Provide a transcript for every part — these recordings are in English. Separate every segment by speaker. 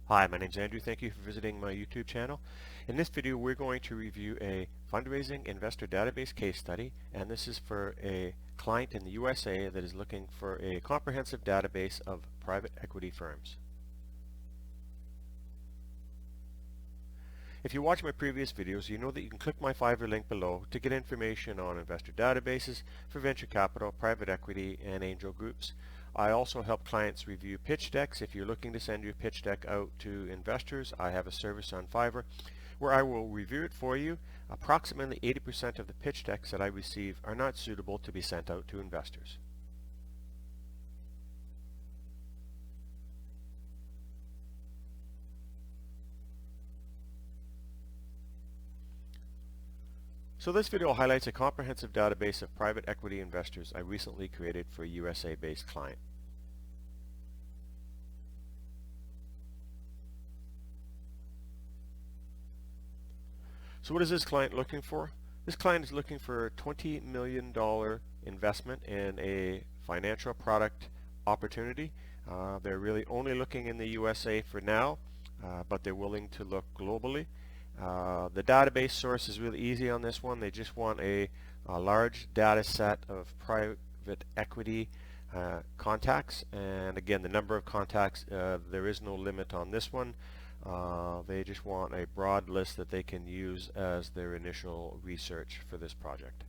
Speaker 1: Hi, my name's Andrew. Thank you for visiting my YouTube channel. In this video, we're going to review a fundraising investor database case study, and this is for a client in the USA that is looking for a comprehensive database of private equity firms. If you watch my previous videos, you know that you can click my Fiverr link below to get information on investor databases for venture capital, private equity, and angel groups. I also help clients review pitch decks. If you're looking to send your pitch deck out to investors, I have a service on Fiverr where I will review it for you. Approximately 80% of the pitch decks that I receive are not suitable to be sent out to investors. So this video highlights a comprehensive database of private equity investors I recently created for a USA-based client. So what is this client looking for? This client is looking for a $20 million investment in a financial product opportunity. They're really only looking in the USA for now, but they're willing to look globally. The database source is really easy on this one. They just want a large data set of private equity contacts, and again, the number of contacts, there is no limit on this one. They just want a broad list that they can use as their initial research for this project.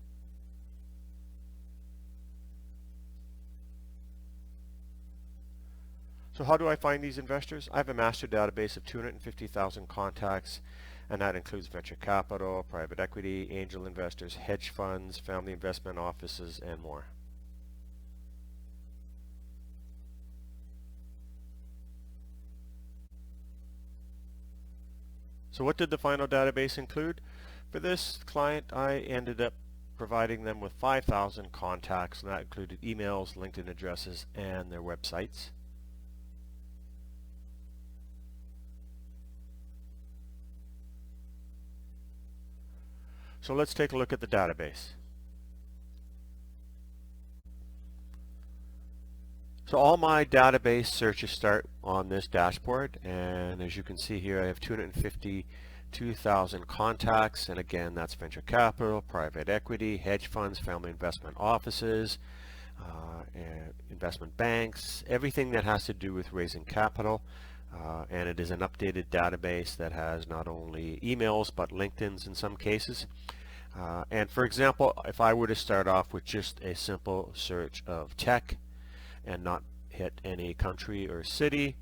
Speaker 1: So how do I find these investors? I have a master database of 250,000 contacts, and that includes venture capital, private equity, angel investors, hedge funds, family investment offices, and more. So what did the final database include? For this client, I ended up providing them with 5,000 contacts, and that included emails, LinkedIn addresses, and their websites. So let's take a look at the database. So all my database searches start on this dashboard, and as you can see here, I have 252,000 contacts, and again, that's venture capital, private equity, hedge funds, family investment offices, investment banks, everything that has to do with raising capital. And it is an updated database that has not only emails but LinkedIn's in some cases. And for example, if I were to start off with just a simple search of tech and not hit any country or city,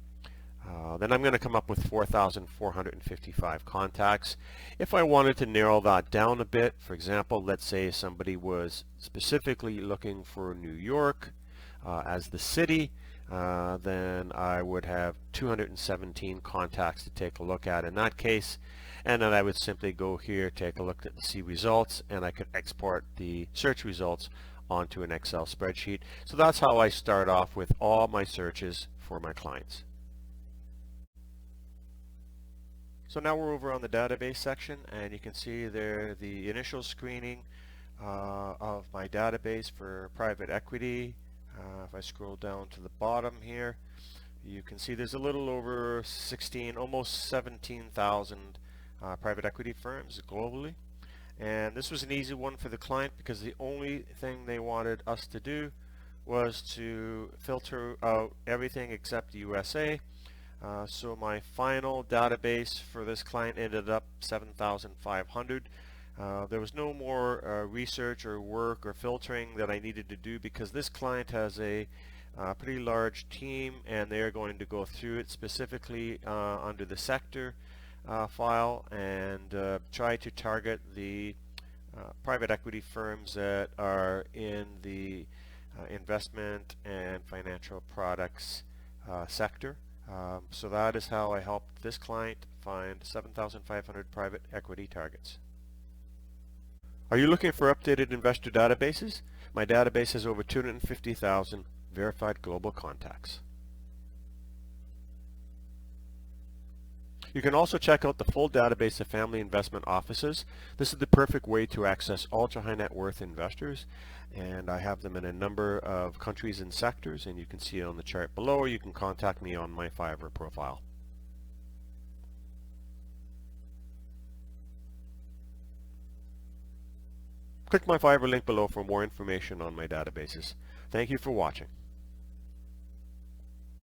Speaker 1: then I'm going to come up with 4,455 contacts. If I wanted to narrow that down a bit, for example, let's say somebody was specifically looking for New York as the city, then I would have 217 contacts to take a look at in that case, and then I would simply go here, take a look at the see results, and I could export the search results onto an Excel spreadsheet. So that's how I start off with all my searches for my clients. So now we're over on the database section, and you can see there the initial screening of my database for private equity. If I scroll down to the bottom here, you can see there's a little over 16, almost 17,000 private equity firms globally. And this was an easy one for the client because the only thing they wanted us to do was to filter out everything except the USA. So my final database for this client ended up 7,500. There was no more research or work or filtering that I needed to do because this client has a pretty large team, and they're going to go through it specifically under the sector file and try to target the private equity firms that are in the investment and financial products sector. So that is how I helped this client find 7,500 private equity targets. Are you looking for updated investor databases? My database has over 250,000 verified global contacts. You can also check out the full database of family investment offices. This is the perfect way to access ultra high net worth investors, and I have them in a number of countries and sectors, and you can see it on the chart below, or you can contact me on my Fiverr profile. Click my Fiverr link below for more information on my databases. Thank you for watching.